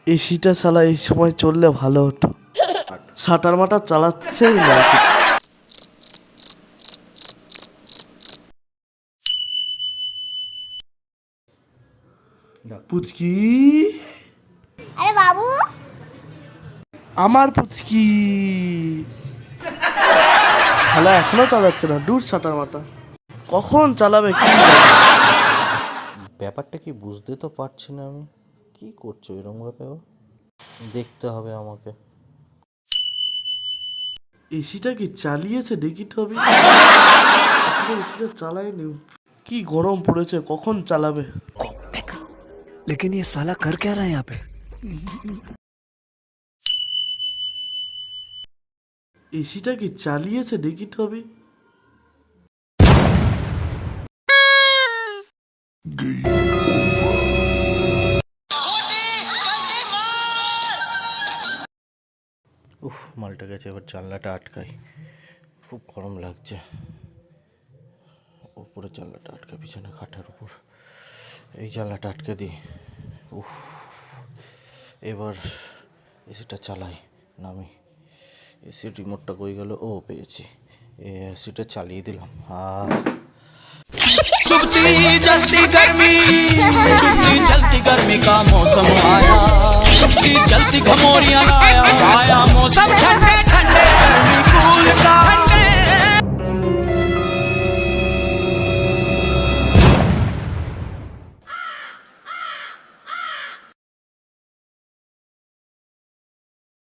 এসিটা শালা এই সময় চললে ভালো হতো। সাটার মাটা চালাচ্ছেই না। পুচকি, আরে বাবু, আমার পুচকি শালা এখনো চালাচ্ছে না। দূর সাটার মাটা, কখন চালাবে কি জানি। ব্যাপারটা কি বুঝতে তো পারছি না আমি। কি করছো এরকম ভাবে? দেখতে হবে আমাকে। এসিটা কি চালিয়েছে দেখি তো আমি। এসিটা চালায়নি। কি গরম পড়েছে, কখন চালাবে। लेकिन ये साला कर क्या रहा है यहाँ पे? এসিটা কি চালিয়েছে দেখি তো আমি। উফ, মালটা গেছে। এবার জানলাটা আটকাই, খুব গরম লাগছে। উপরে জানলাটা আটকা, পিছনে খাটের উপর এই জানলাটা আটকে দিই। উফ, এবার এসিটা চালাই। নামি, এসির রিমোটটা কই গেল? ও, পেয়েছি। এসিটা চালিয়ে দিলাম। चुभती जलती गर्मी, चुभती जलती गर्मी का मौसम आया, चुभती जलती घमौरियां लाया, आया मौसम ठंडे